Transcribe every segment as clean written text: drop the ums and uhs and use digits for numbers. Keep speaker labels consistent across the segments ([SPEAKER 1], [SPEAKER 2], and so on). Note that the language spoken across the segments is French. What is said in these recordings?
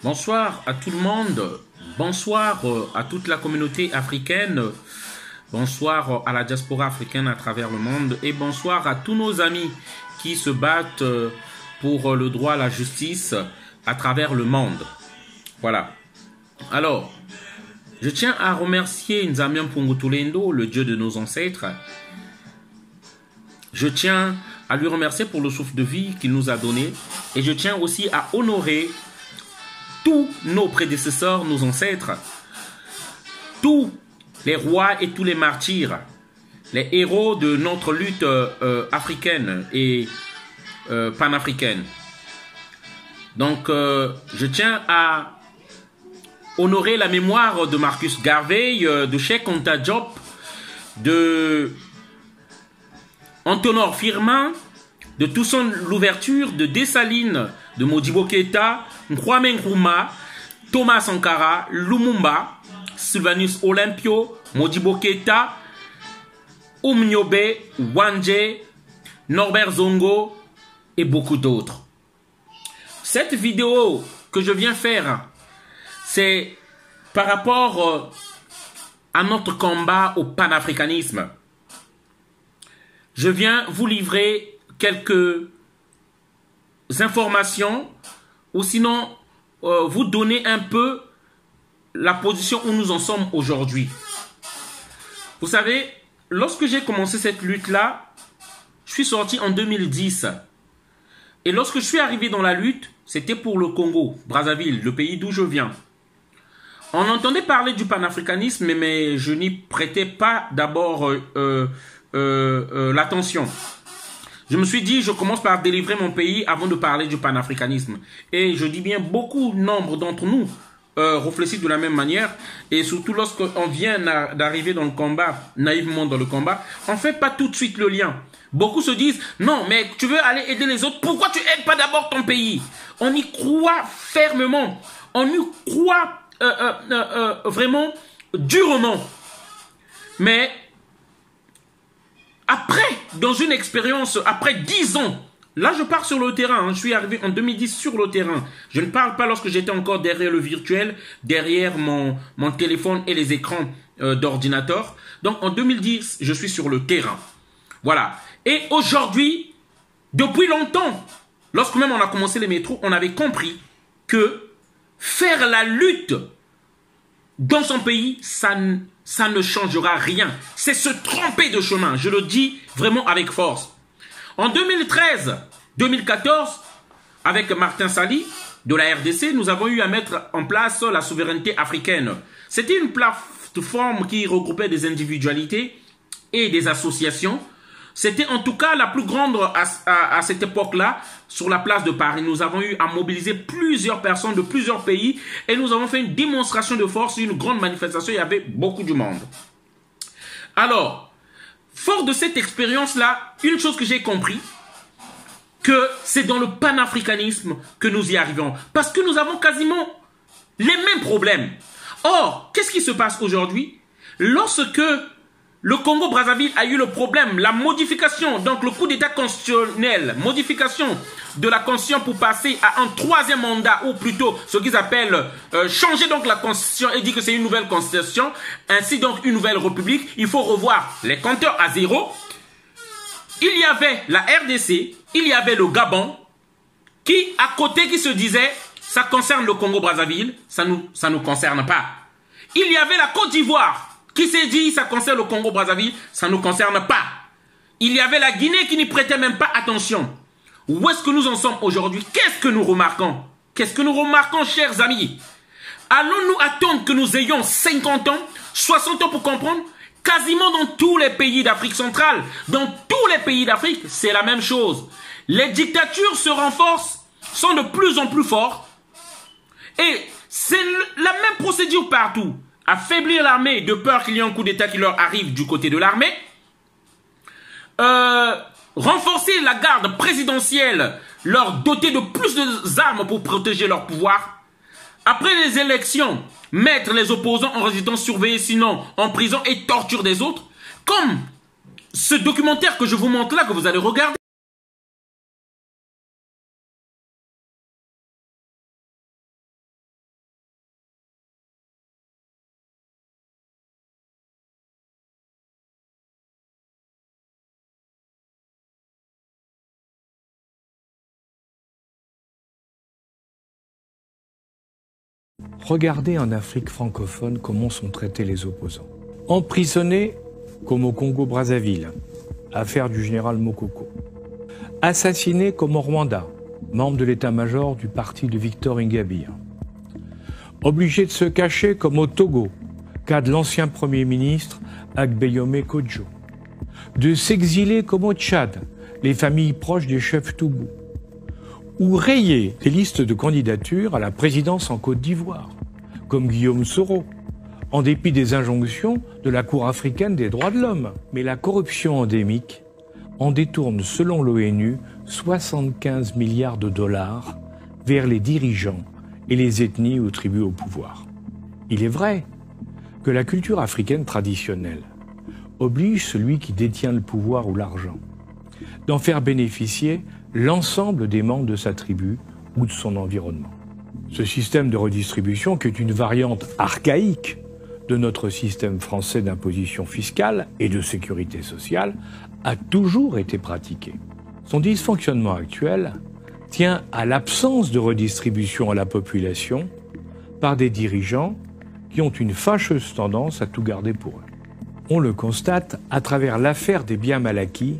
[SPEAKER 1] Bonsoir à tout le monde, bonsoir à toute la communauté africaine, bonsoir à la diaspora africaine à travers le monde et bonsoir à tous nos amis qui se battent pour le droit à la justice à travers le monde. Voilà. Alors, je tiens à remercier Nzambian Pungutulendo, le Dieu de nos ancêtres. Je tiens à lui remercier pour le souffle de vie qu'il nous a donné et je tiens aussi à honorer tous nos prédécesseurs, nos ancêtres, tous les rois et tous les martyrs, les héros de notre lutte africaine et panafricaine. Donc, je tiens à honorer la mémoire de Marcus Garvey, de Cheikh Anta Diop, de Antonor Firmin, de Toussaint Louverture, de Dessalines, de Modibo Keïta, Kwame Nkrumah, Thomas Sankara, Lumumba, Sylvanus Olympio, Modibo Keïta, Nyobe, Wanje, Norbert Zongo et beaucoup d'autres. Cette vidéo que je viens faire, c'est par rapport à notre combat au panafricanisme. Je viens vous livrer quelques informations ou sinon vous donner un peu la position où nous en sommes aujourd'hui. Vous savez, lorsque j'ai commencé cette lutte-là, je suis sorti en 2010. Et lorsque je suis arrivé dans la lutte, c'était pour le Congo, Brazzaville, le pays d'où je viens. On entendait parler du panafricanisme, mais je n'y prêtais pas d'abord l'attention. Je me suis dit, je commence par délivrer mon pays avant de parler du panafricanisme. Et je dis bien, beaucoup, nombre d'entre nous réfléchissent de la même manière. Et surtout lorsqu'on vient d'arriver dans le combat, naïvement dans le combat, on ne fait pas tout de suite le lien. Beaucoup se disent, non, mais tu veux aller aider les autres, pourquoi tu n'aides pas d'abord ton pays? On y croit fermement. On y croit vraiment durement. Mais après, dans une expérience, après 10 ans, là je pars sur le terrain, je suis arrivé en 2010 sur le terrain. Je ne parle pas lorsque j'étais encore derrière le virtuel, derrière mon téléphone et les écrans d'ordinateur. Donc en 2010, je suis sur le terrain. Voilà. Et aujourd'hui, depuis longtemps, lorsque même on a commencé les métros, on avait compris que faire la lutte dans son pays, ça ne changera rien. C'est se tromper de chemin. Je le dis vraiment avec force. En 2013-2014, avec Martin Sali de la RDC, nous avons eu à mettre en place la souveraineté africaine. C'était une plateforme qui regroupait des individualités et des associations. C'était en tout cas la plus grande à cette époque-là sur la place de Paris. Nous avons eu à mobiliser plusieurs personnes de plusieurs pays et nous avons fait une démonstration de force, une grande manifestation. Il y avait beaucoup de monde. Alors, fort de cette expérience-là, une chose que j'ai compris, que c'est dans le panafricanisme que nous y arrivons. Parce que nous avons quasiment les mêmes problèmes. Or, qu'est-ce qui se passe aujourd'hui? Lorsque le Congo-Brazzaville a eu le problème, la modification, donc le coup d'état constitutionnel, modification de la constitution pour passer à un troisième mandat, ou plutôt ce qu'ils appellent changer donc la constitution et dire que c'est une nouvelle constitution, ainsi donc une nouvelle république, il faut revoir les compteurs à zéro. Il y avait la RDC, il y avait le Gabon, qui à côté qui se disait, ça concerne le Congo-Brazzaville, ça nous concerne pas. Il y avait la Côte d'Ivoire, qui s'est dit, ça concerne le Congo-Brazzaville, ça ne nous concerne pas. Il y avait la Guinée qui n'y prêtait même pas attention. Où est-ce que nous en sommes aujourd'hui? Qu'est-ce que nous remarquons? Qu'est-ce que nous remarquons, chers amis? Allons-nous attendre que nous ayons 50 ans, 60 ans pour comprendre? Quasiment dans tous les pays d'Afrique centrale, dans tous les pays d'Afrique, c'est la même chose. Les dictatures se renforcent, sont de plus en plus fortes. Et c'est la même procédure partout. Affaiblir l'armée de peur qu'il y ait un coup d'état qui leur arrive du côté de l'armée. Renforcer la garde présidentielle, leur doter de plus d'armes pour protéger leur pouvoir. Après les élections, mettre les opposants en résidence surveillée, sinon en prison et torture des autres. Comme ce documentaire que je vous montre là, que vous allez regarder.
[SPEAKER 2] Regardez en Afrique francophone comment sont traités les opposants. Emprisonnés comme au Congo-Brazzaville, affaire du général Mokoko. Assassinés comme au Rwanda, membre de l'état-major du parti de Victor Ingabire. Obligés de se cacher comme au Togo, cas de l'ancien Premier ministre Agbeyome Kodjo. De s'exiler comme au Tchad, les familles proches des chefs Toubou. Ou rayer des listes de candidatures à la présidence en Côte d'Ivoire, comme Guillaume Soro, en dépit des injonctions de la Cour africaine des droits de l'homme. Mais la corruption endémique en détourne, selon l'ONU, 75 milliards de dollars vers les dirigeants et les ethnies ou tribus au pouvoir. Il est vrai que la culture africaine traditionnelle oblige celui qui détient le pouvoir ou l'argent d'en faire bénéficier l'ensemble des membres de sa tribu ou de son environnement. Ce système de redistribution, qui est une variante archaïque de notre système français d'imposition fiscale et de sécurité sociale, a toujours été pratiqué. Son dysfonctionnement actuel tient à l'absence de redistribution à la population par des dirigeants qui ont une fâcheuse tendance à tout garder pour eux. On le constate à travers l'affaire des biens mal acquis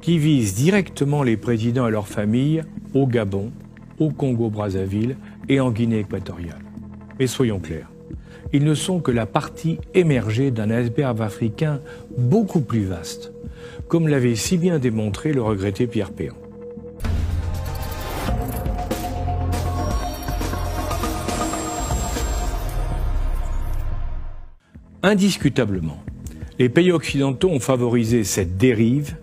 [SPEAKER 2] qui vise directement les présidents et leurs familles au Gabon, au Congo-Brazzaville et en Guinée équatoriale. Mais soyons clairs, ils ne sont que la partie émergée d'un iceberg africain beaucoup plus vaste, comme l'avait si bien démontré le regretté Pierre Péan. Indiscutablement, les pays occidentaux ont favorisé cette dérive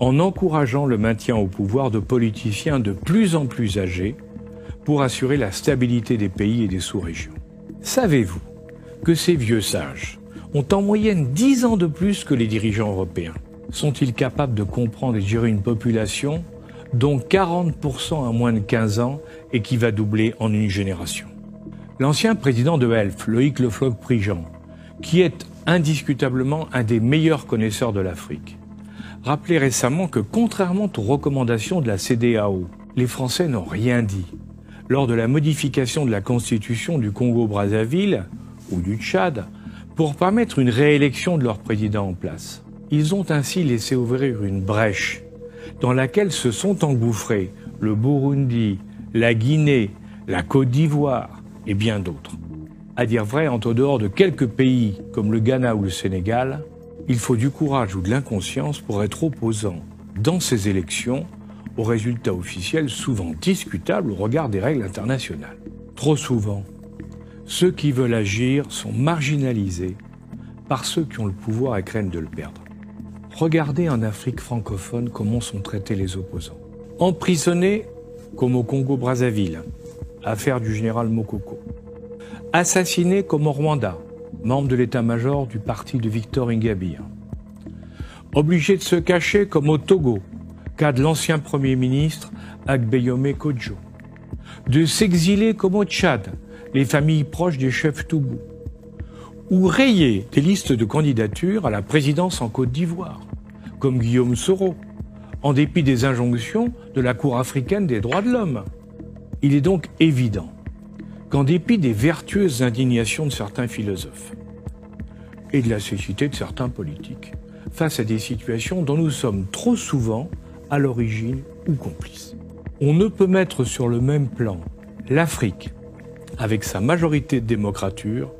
[SPEAKER 2] en encourageant le maintien au pouvoir de politiciens de plus en plus âgés pour assurer la stabilité des pays et des sous-régions. Savez-vous que ces vieux sages ont en moyenne 10 ans de plus que les dirigeants européens? Sont-ils capables de comprendre et de gérer une population dont 40% à moins de 15 ans et qui va doubler en une génération? L'ancien président de Elf, Loïc Le Floch-Prigent, qui est indiscutablement un des meilleurs connaisseurs de l'Afrique, rappelait récemment que, contrairement aux recommandations de la CEDEAO, les Français n'ont rien dit lors de la modification de la constitution du Congo-Brazzaville ou du Tchad pour permettre une réélection de leur président en place. Ils ont ainsi laissé ouvrir une brèche dans laquelle se sont engouffrés le Burundi, la Guinée, la Côte d'Ivoire et bien d'autres. À dire vrai, en dehors de quelques pays comme le Ghana ou le Sénégal, il faut du courage ou de l'inconscience pour être opposant dans ces élections aux résultats officiels souvent discutables au regard des règles internationales. Trop souvent, ceux qui veulent agir sont marginalisés par ceux qui ont le pouvoir et craignent de le perdre. Regardez en Afrique francophone comment sont traités les opposants. Emprisonnés comme au Congo-Brazzaville, affaire du général Mokoko. Assassinés comme au Rwanda, membre de l'état-major du parti de Victor Ingabire. Obligés de se cacher comme au Togo, cas de l'ancien Premier ministre Agbeyome Kodjo. De s'exiler comme au Tchad, les familles proches des chefs Toubou. Ou rayer des listes de candidatures à la présidence en Côte d'Ivoire, comme Guillaume Soro, en dépit des injonctions de la Cour africaine des droits de l'homme. Il est donc évident qu'en dépit des vertueuses indignations de certains philosophes et de la cécité de certains politiques, face à des situations dont nous sommes trop souvent à l'origine ou complices, on ne peut mettre sur le même plan l'Afrique, avec sa majorité de démocrature,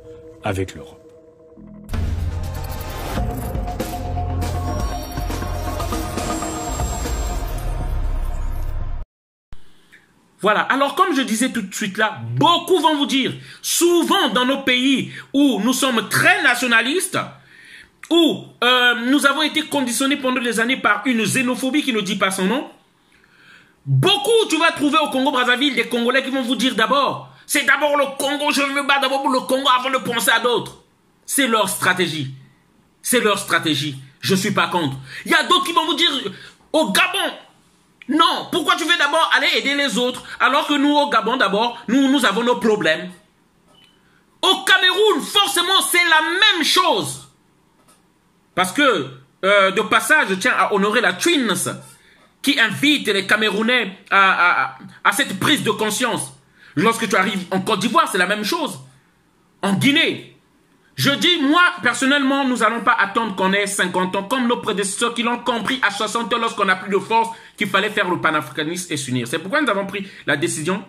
[SPEAKER 2] avec l'Europe.
[SPEAKER 1] Voilà, alors comme je disais tout de suite là, beaucoup vont vous dire, souvent dans nos pays où nous sommes très nationalistes, où nous avons été conditionnés pendant des années par une xénophobie qui ne dit pas son nom, beaucoup tu vas trouver au Congo-Brazzaville des Congolais qui vont vous dire d'abord, c'est d'abord le Congo, je me bats d'abord pour le Congo avant de penser à d'autres. C'est leur stratégie. C'est leur stratégie. Je ne suis pas contre. Il y a d'autres qui vont vous dire, au Gabon, non, pourquoi tu veux d'abord aller aider les autres alors que nous au Gabon d'abord, nous avons nos problèmes. Au Cameroun, forcément, c'est la même chose. Parce que, de passage, je tiens à honorer la Twins qui invite les Camerounais à cette prise de conscience. Lorsque tu arrives en Côte d'Ivoire, c'est la même chose. En Guinée. Je dis, moi, personnellement, nous n'allons pas attendre qu'on ait 50 ans, comme nos prédécesseurs qui l'ont compris à 60 ans lorsqu'on n'a plus de force, qu'il fallait faire le panafricanisme et s'unir. C'est pourquoi nous avons pris la décision,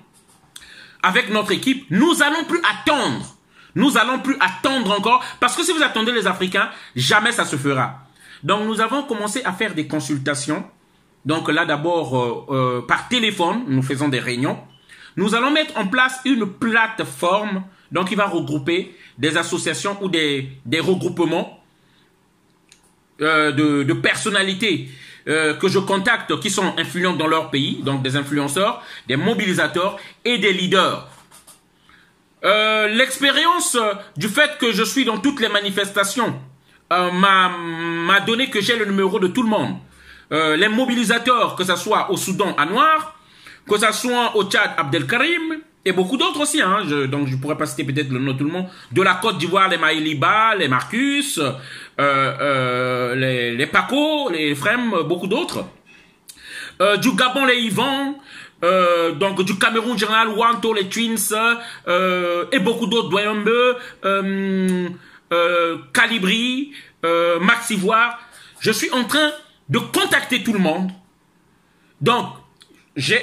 [SPEAKER 1] avec notre équipe, nous n'allons plus attendre. Nous n'allons plus attendre encore, parce que si vous attendez les Africains, jamais ça se fera. Donc, nous avons commencé à faire des consultations. Donc là, d'abord, par téléphone, nous faisons des réunions. Nous allons mettre en place une plateforme, donc qui va regrouper des associations ou des regroupements de personnalités que je contacte, qui sont influents dans leur pays, donc des influenceurs, des mobilisateurs et des leaders. L'expérience du fait que je suis dans toutes les manifestations m'a donné que j'ai le numéro de tout le monde. Les mobilisateurs, que ce soit au Soudan, à Noir, que ce soit au Tchad, Abdelkarim, et beaucoup d'autres aussi, hein, donc je pourrais pas citer peut-être le nom de tout le monde, de la Côte d'Ivoire, les Maïliba, les Marcus, les Paco, les Frem, beaucoup d'autres. Du Gabon, les Yvan, donc du Cameroun, Général Wanto, les Twins, et beaucoup d'autres, Doyembe, Calibri, Max Ivoire. Je suis en train de contacter tout le monde. Donc, j'ai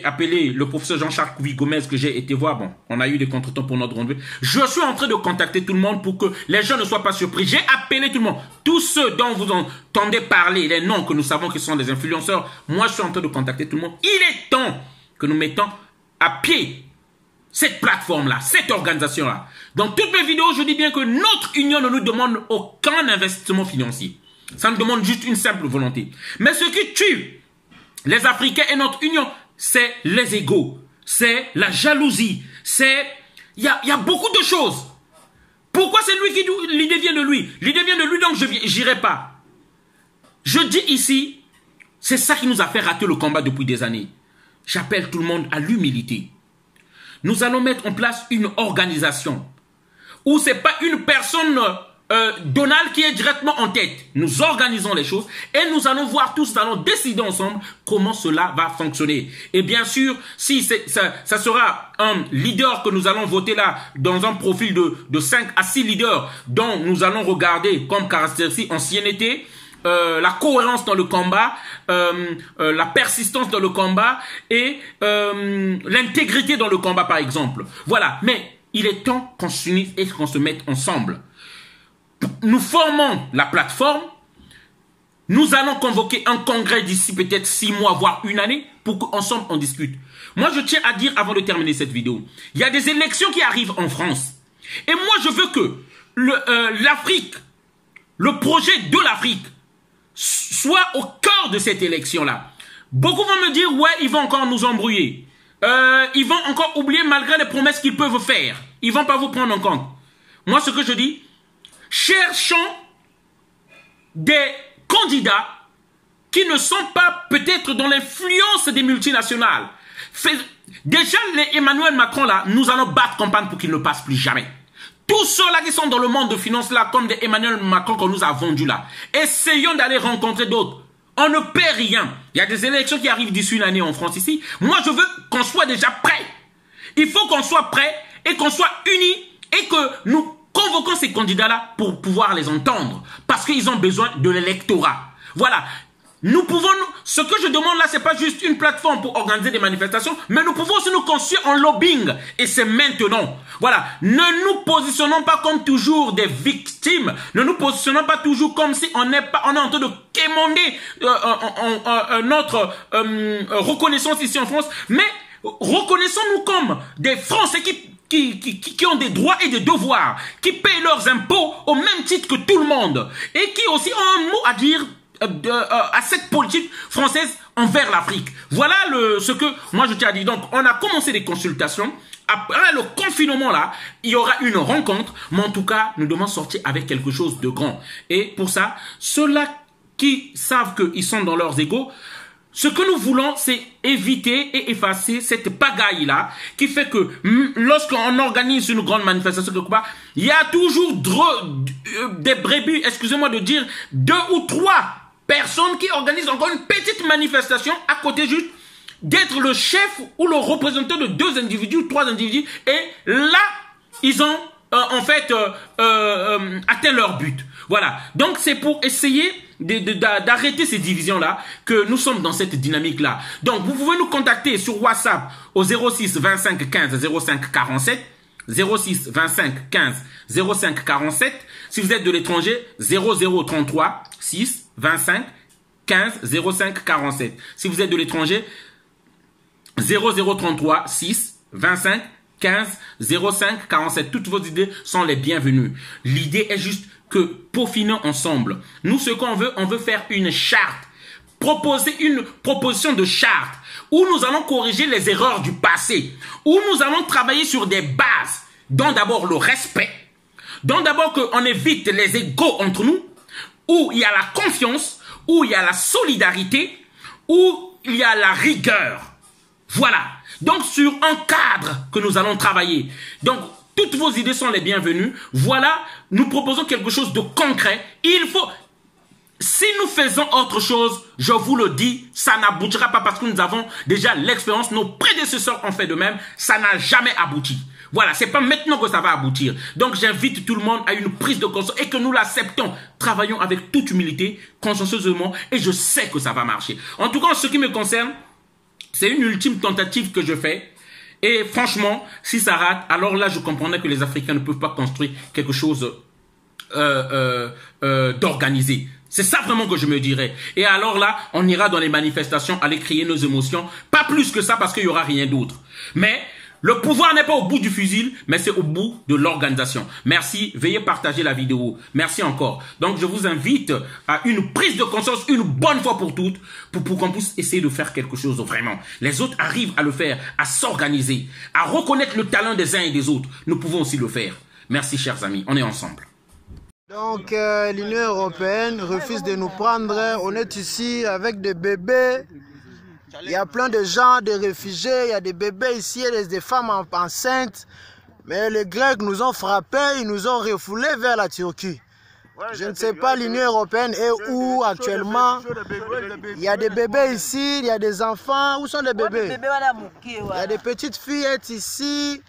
[SPEAKER 1] appelé le professeur Jean-Charles Couvi-Gomez que j'ai été voir. Bon, on a eu des contretemps pour notre rendez-vous. Je suis en train de contacter tout le monde pour que les gens ne soient pas surpris. J'ai appelé tout le monde. Tous ceux dont vous entendez parler, les noms que nous savons qui sont des influenceurs, moi je suis en train de contacter tout le monde. Il est temps que nous mettons à pied cette plateforme-là, cette organisation-là. Dans toutes mes vidéos, je dis bien que notre union ne nous demande aucun investissement financier. Ça nous demande juste une simple volonté. Mais ce qui tue les Africains et notre union, c'est les égos, c'est la jalousie, c'est... Il y a beaucoup de choses. Pourquoi c'est lui qui... L'idée vient de lui. L'idée vient de lui, donc je n'irai pas. Je dis ici, c'est ça qui nous a fait rater le combat depuis des années. J'appelle tout le monde à l'humilité. Nous allons mettre en place une organisation où ce n'est pas une personne... Donald qui est directement en tête. Nous organisons les choses et nous allons voir tous, nous allons décider ensemble comment cela va fonctionner. Et bien sûr, si ça sera un leader que nous allons voter là, dans un profil de 5 à 6 leaders dont nous allons regarder comme caractéristique ancienneté, la cohérence dans le combat, la persistance dans le combat et l'intégrité dans le combat par exemple. Voilà, mais il est temps qu'on s'unisse et qu'on se mette ensemble. Nous formons la plateforme. Nous allons convoquer un congrès d'ici peut-être 6 mois, voire une année, pour qu'ensemble on discute. Moi, je tiens à dire avant de terminer cette vidéo, il y a des élections qui arrivent en France. Et moi, je veux que l'Afrique, le projet de l'Afrique, soit au cœur de cette élection-là. Beaucoup vont me dire, ouais, ils vont encore nous embrouiller. Ils vont encore oublier malgré les promesses qu'ils peuvent faire. Ils vont pas vous prendre en compte. Moi, ce que je dis, cherchons des candidats qui ne sont pas peut-être dans l'influence des multinationales. Déjà, les Emmanuel Macron là, nous allons battre campagne pour qu'ils ne passent plus jamais. Tous ceux-là qui sont dans le monde de finance là, comme des Emmanuel Macron qu'on nous a vendus là, essayons d'aller rencontrer d'autres. On ne perd rien. Il y a des élections qui arrivent d'ici une année en France ici. Moi, je veux qu'on soit déjà prêt. Il faut qu'on soit prêt et qu'on soit unis et que nous convoquons ces candidats-là pour pouvoir les entendre. Parce qu'ils ont besoin de l'électorat. Voilà. Nous pouvons, ce que je demande là, c'est pas juste une plateforme pour organiser des manifestations, mais nous pouvons aussi nous construire en lobbying. Et c'est maintenant. Voilà. Ne nous positionnons pas comme toujours des victimes. Ne nous positionnons pas toujours comme si on est en train de quémander notre reconnaissance ici en France. Mais reconnaissons-nous comme des Français qui ont des droits et des devoirs, qui payent leurs impôts au même titre que tout le monde, et qui aussi ont un mot à dire à cette politique française envers l'Afrique. Voilà ce que moi je tiens à dire. Donc on a commencé les consultations. Après le confinement là, il y aura une rencontre, mais en tout cas nous devons sortir avec quelque chose de grand. Et pour ça, ceux-là qui savent qu'ils sont dans leurs égos, ce que nous voulons, c'est éviter et effacer cette pagaille-là qui fait que lorsqu'on organise une grande manifestation quelque part, il y a toujours des brebis, excusez-moi de dire, 2 ou 3 personnes qui organisent encore une petite manifestation à côté juste d'être le chef ou le représentant de 2 individus ou 3 individus. Et là, ils ont en fait atteint leur but. Voilà. Donc c'est pour essayer d'arrêter ces divisions-là que nous sommes dans cette dynamique-là. Donc vous pouvez nous contacter sur WhatsApp au 06 25 15 05 47. 06 25 15 05 47. Si vous êtes de l'étranger, 0033 6 25 15 05 47. Si vous êtes de l'étranger, 0033 6 25 15 05 47. Toutes vos idées sont les bienvenues. L'idée est juste que peaufinons ensemble. Nous, ce qu'on veut, on veut faire une charte. Proposer une proposition de charte où nous allons corriger les erreurs du passé, où nous allons travailler sur des bases, dont d'abord le respect, dont d'abord qu'on évite les égos entre nous, où il y a la confiance, où il y a la solidarité, où il y a la rigueur. Voilà. Donc sur un cadre que nous allons travailler. Donc toutes vos idées sont les bienvenues. Voilà, nous proposons quelque chose de concret. Il faut... Si nous faisons autre chose, je vous le dis, ça n'aboutira pas parce que nous avons déjà l'expérience. Nos prédécesseurs ont fait de même. Ça n'a jamais abouti. Voilà, c'est pas maintenant que ça va aboutir. Donc j'invite tout le monde à une prise de conscience et que nous l'acceptons. Travaillons avec toute humilité, consciencieusement, et je sais que ça va marcher. En tout cas, en ce qui me concerne, c'est une ultime tentative que je fais. Et franchement, si ça rate, alors là, je comprendrais que les Africains ne peuvent pas construire quelque chose d'organisé. C'est ça vraiment que je me dirais. Et alors là, on ira dans les manifestations, aller crier nos émotions. Pas plus que ça parce qu'il n'y aura rien d'autre. Mais le pouvoir n'est pas au bout du fusil, mais c'est au bout de l'organisation. Merci, veuillez partager la vidéo. Merci encore. Donc je vous invite à une prise de conscience une bonne fois pour toutes, pour qu'on puisse essayer de faire quelque chose vraiment. Les autres arrivent à le faire, à s'organiser, à reconnaître le talent des uns et des autres. Nous pouvons aussi le faire. Merci chers amis, on est ensemble.
[SPEAKER 3] Donc l'Union européenne refuse de nous prendre. On est ici avec des bébés. Il y a plein de gens, des réfugiés, il y a des bébés ici, et des femmes enceintes. Mais les Grecs nous ont frappés, ils nous ont refoulés vers la Turquie. Je ne sais pas l'Union européenne est où actuellement. Il y a des bébés ici, il y a des enfants. Où sont les bébés? Il y a des petites filles ici.